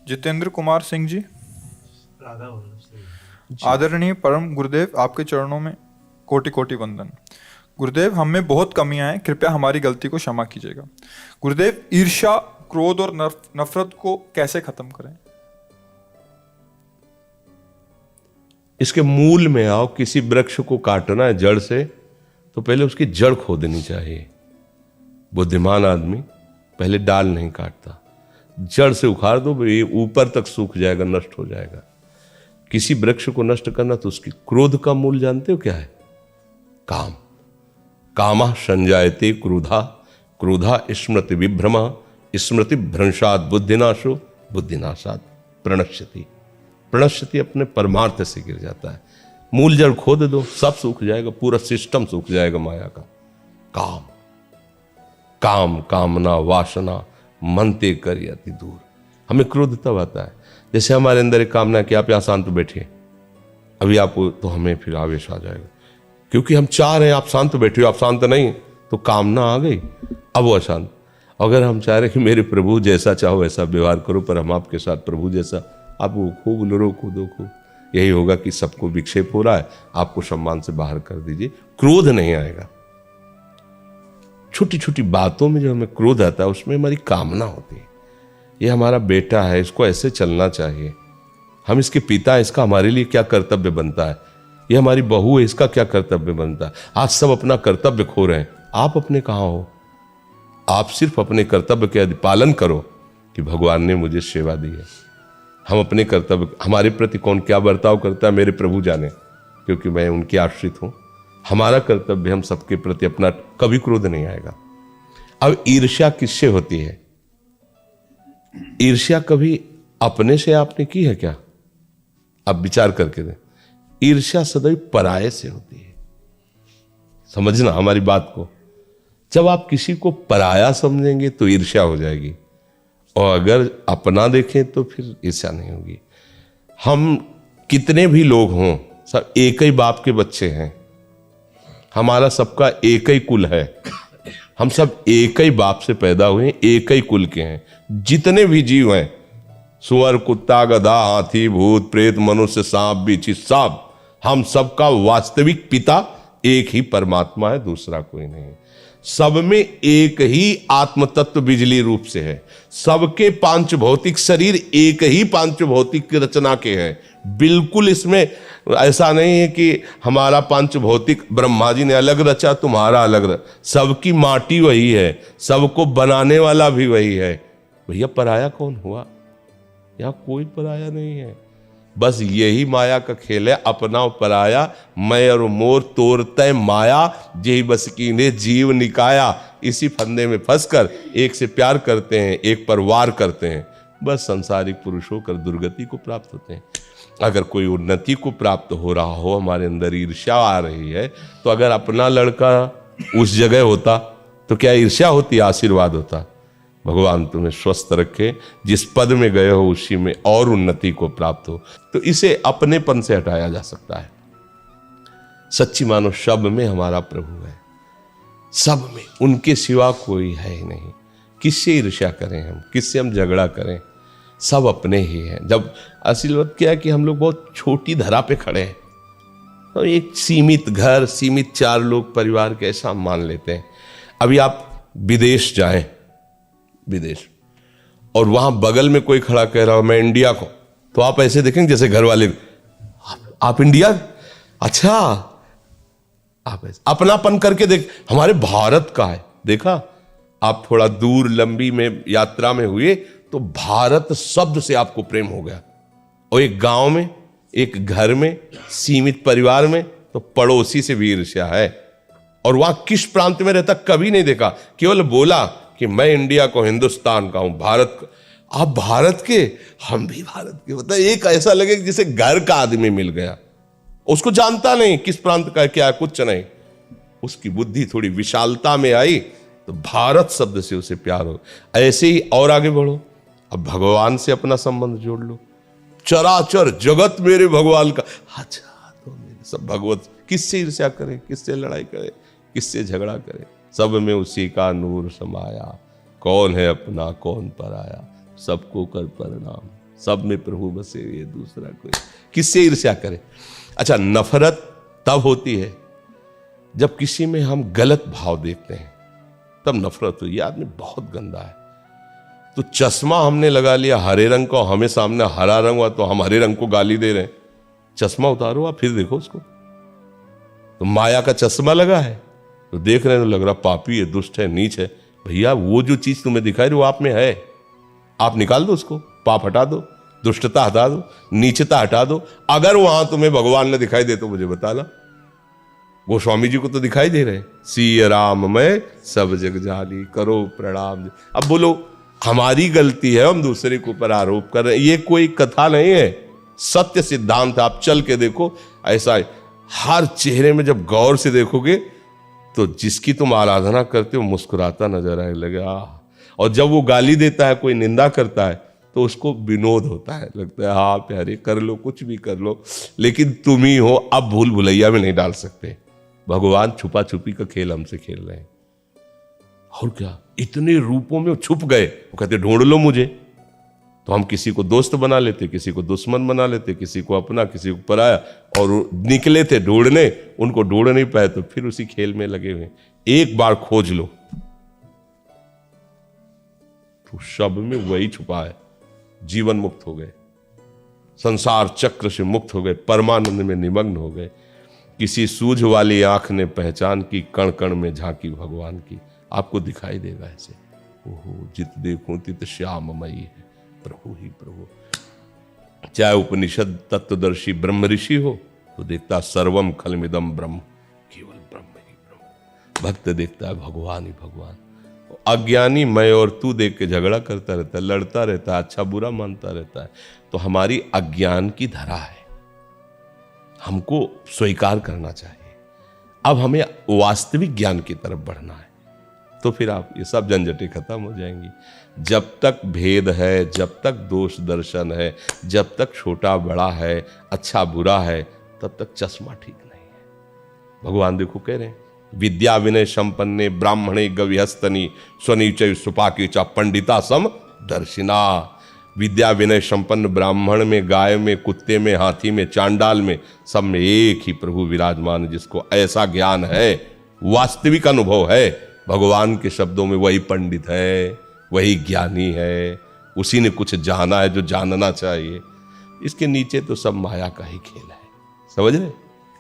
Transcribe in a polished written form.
जितेंद्र कुमार सिंह जी। राधा वल्लभ सिंह। आदरणीय परम गुरुदेव, आपके चरणों में कोटि कोटि वंदन। गुरुदेव, हम में बहुत कमियां हैं, कृपया हमारी गलती को क्षमा कीजिएगा। गुरुदेव, ईर्ष्या, क्रोध और नफरत को कैसे खत्म करें? इसके मूल में आओ। किसी वृक्ष को काटना है जड़ से तो पहले उसकी जड़ खोदनी चाहिए। बुद्धिमान आदमी पहले डाल नहीं काटता, जड़ से उखाड़ दो, ये ऊपर तक सूख जाएगा, नष्ट हो जाएगा। किसी वृक्ष को नष्ट करना तो उसकी क्रोध का मूल जानते हो क्या है? काम। कामः संजायते क्रोधा, क्रोधा स्मृति विभ्रमा, स्मृति भ्रंशात् बुद्धिनाशो, बुद्धिनाशात् प्रणश्यति। प्रणश्यति अपने परमार्थ से गिर जाता है। मूल जड़ खोद दो, सब सूख जाएगा, पूरा सिस्टम सूख जाएगा माया का। काम, काम, कामना, वासना मनते कर अति दूर। हमें क्रोध तब आता है जैसे हमारे अंदर एक कामना कि आप यहां शांत बैठिए, अभी आप, तो हमें फिर आवेश आ जाएगा, क्योंकि हम चाह रहे हैं आप शांत बैठे हो, आप शांत नहीं, तो कामना आ गई, अब वो अशांत। अगर हम चाह रहे कि मेरे प्रभु जैसा चाहो वैसा व्यवहार करो, पर हम आपके साथ प्रभु जैसा, आप वो खूब लड़ो कूदो खूब, यही होगा कि सबको विक्षेप हो रहा है, आपको सम्मान से बाहर कर दीजिए, क्रोध नहीं आएगा। छोटी छोटी बातों में जो हमें क्रोध आता है उसमें हमारी कामना होती है। ये हमारा बेटा है, इसको ऐसे चलना चाहिए, हम इसके पिता हैं, इसका हमारे लिए क्या कर्तव्य बनता है, ये हमारी बहू है, इसका क्या कर्तव्य बनता है। आज सब अपना कर्तव्य खो रहे हैं, आप अपने कहाँ हो? आप सिर्फ अपने कर्तव्य के पालन करो कि भगवान ने मुझे सेवा दी है। हम अपने कर्तव्य, हमारे प्रति कौन क्या बर्ताव करता है मेरे प्रभु जाने, क्योंकि मैं उनके आश्रित हूं। हमारा कर्तव्य, हम सबके प्रति अपना, कभी क्रोध नहीं आएगा। अब ईर्ष्या किससे होती है? ईर्ष्या कभी अपने से आपने की है क्या? अब विचार करके दें। ईर्ष्या सदैव पराये से होती है। समझना हमारी बात को। जब आप किसी को पराया समझेंगे तो ईर्ष्या हो जाएगी, और अगर अपना देखें तो फिर ईर्ष्या नहीं होगी। हम कितने भी लोग हों, सब एक ही बाप के बच्चे हैं, हमारा सबका एक ही कुल है, हम सब एक ही बाप से पैदा हुए, एक ही कुल के हैं। जितने भी जीव हैं, सुअर, कुत्ता, गधा, हाथी, भूत, प्रेत, मनुष्य, सांप, बिच्छू, सब, हम सबका वास्तविक पिता एक ही परमात्मा है, दूसरा कोई नहीं। सब में एक ही आत्म तत्व बिजली रूप से है। सबके पांच भौतिक शरीर एक ही पांच भौतिक रचना के हैं। बिल्कुल इसमें ऐसा नहीं है कि हमारा पांच भौतिक ब्रह्मा जी ने अलग रचा, तुम्हारा अलग सबकी माटी वही है, सबको बनाने वाला भी वही है। भैया पराया कौन हुआ? यहां कोई पराया नहीं है। बस यही माया का खेल है, अपना पराया, मैं और मोर तोरते माया, यही बस कीने जीव निकाया। इसी फंदे में फंसकर एक से प्यार करते हैं, एक पर वार करते हैं, बस संसारिक पुरुष होकर दुर्गति को प्राप्त होते हैं। अगर कोई उन्नति को प्राप्त हो रहा हो, हमारे अंदर ईर्ष्या आ रही है, तो अगर अपना लड़का उस जगह होता तो क्या ईर्ष्या होती? आशीर्वाद होता। भगवान तुम्हें स्वस्थ रखे, जिस पद में गए हो उसी में और उन्नति को प्राप्त हो। तो इसे अपनेपन से हटाया जा सकता है। सच्ची मानो सब में हमारा प्रभु है, सब में, उनके सिवा कोई है ही नहीं। किससे ईर्ष्या करें हम, किससे हम झगड़ा करें? सब अपने ही हैं। जब असल बात क्या है कि हम लोग बहुत छोटी धरा पे खड़े हैं, तो एक सीमित घर, सीमित 4 लोग परिवार के ऐसा मान लेते हैं। अभी आप विदेश जाएं, विदेश, और वहां बगल में कोई खड़ा कह रहा हो मैं इंडिया को, तो आप ऐसे देखेंगे जैसे घर वाले, आप इंडिया, अच्छा, आप ऐसे अपनापन करके देख, हमारे भारत का है। देखा, आप थोड़ा दूर लंबी में यात्रा में हुए तो भारत शब्द से आपको प्रेम हो गया। और एक गांव में, एक घर में, सीमित परिवार में तो पड़ोसी से भी ईर्ष्या है। और वहां किस प्रांत में रहता कभी नहीं देखा, केवल बोला कि मैं इंडिया को, हिंदुस्तान का हूं, भारत का। आप भारत के, हम भी भारत के। मतलब एक ऐसा लगे जैसे घर का आदमी मिल गया। उसको जानता नहीं किस प्रांत का क्या है, कुछ नहीं। उसकी बुद्धि थोड़ी विशालता में आई तो भारत शब्द से उसे प्यार हो। ऐसे ही और आगे बढ़ो, अब भगवान से अपना संबंध जोड़ लो। चराचर जगत मेरे भगवान का, अच्छा तो मेरे सब भगवत। किससे ईर्ष्या करे, किससे लड़ाई करे, किससे झगड़ा करे? सब में उसी का नूर समाया, कौन है अपना कौन पराया, सबको कर प्रणाम। सब में प्रभु बसे हुए, दूसरा कोई किससे ईर्ष्या करे। अच्छा, नफरत तब होती है जब किसी में हम गलत भाव देखते हैं, तब नफरत हुई, ये आदमी बहुत गंदा है। तो चश्मा हमने लगा लिया हरे रंग का, हमें सामने हरा रंग हुआ तो हम हरे रंग को गाली दे रहे हैं। चश्मा उतारो आप, फिर देखो उसको। तो माया का चश्मा लगा है तो देख रहे हैं तो लग रहा पापी है, दुष्ट है, नीच है। भैया वो जो चीज तुम्हें दिखाई रही वो आप में है, आप निकाल दो उसको, पाप हटा दो, दुष्टता हटा दो, नीचता हटा दो। अगर वहां तुम्हें भगवान ने दिखाई दे तो मुझे बताना। गोस्वामी जी को तो दिखाई दे रहे, सिय राम मैं सब जग जानी, करो प्रणाम। अब बोलो हमारी गलती है, हम दूसरे के ऊपर आरोप कर रहे हैं, ये कोई कथा नहीं है, सत्य सिद्धांत है। आप चल के देखो, ऐसा है। हर चेहरे में जब गौर से देखोगे तो जिसकी तुम आराधना करते हो मुस्कुराता नजर आने लगा। और जब वो गाली देता है, कोई निंदा करता है, तो उसको विनोद होता है, लगता है हाँ प्यारे कर लो, कुछ भी कर लो, लेकिन तुम ही हो, अब भूल भुलैया में नहीं डाल सकते। भगवान छुपा छुपी का खेल हमसे खेल रहे हैं। और क्या, इतने रूपों में वो छुप गए। वो कहते ढूंढ लो मुझे, तो हम किसी को दोस्त बना लेते, किसी को दुश्मन बना लेते, किसी को अपना, किसी को पराया। और निकले थे ढूंढने, उनको ढूंढ नहीं पाए तो फिर उसी खेल में लगे हुए। एक बार खोज लो तो सब में वही छुपा है। जीवन मुक्त हो गए, संसार चक्र से मुक्त हो गए, परमानंद में निमग्न हो गए। किसी सूझ वाली आंख ने पहचान की, कण कण में झांकी भगवान की। आपको दिखाई देगा ऐसे, ओहो जित देखूं तित श्याममयी है प्रभु ही प्रभु। चाहे उपनिषद तत्वदर्शी ब्रह्म ऋषि हो तो देखता सर्वम खलमिदम ब्रह्म, केवल ब्रह्म ही ब्रह्म। भक्त देखता है भगवान ही भगवान। अज्ञानी मैं और तू देख के झगड़ा करता रहता है, लड़ता रहता है, अच्छा बुरा मानता रहता है। तो हमारी अज्ञान की धरा है, हमको स्वीकार करना चाहिए। अब हमें वास्तविक ज्ञान की तरफ बढ़ना है, तो फिर आप ये सब झंझटें खत्म हो जाएंगी। जब तक भेद है, जब तक दोष दर्शन है, जब तक छोटा बड़ा है, अच्छा बुरा है, तब तक चश्मा ठीक नहीं है। भगवान देखो कह रहे हैं, विद्या विनय संपन्ने ब्राह्मणे गविहस्तनी स्वनीचय सुपाकी चा पंडिता सम दर्शिना। विद्या विनय संपन्न ब्राह्मण में, गाय में, कुत्ते में, हाथी में, चांडाल में, सब में एक ही प्रभु विराजमान है। जिसको ऐसा ज्ञान है, वास्तविक अनुभव है भगवान के शब्दों में, वही पंडित है, वही ज्ञानी है, उसी ने कुछ जाना है जो जानना चाहिए। इसके नीचे तो सब माया का ही खेल है, समझ रहे।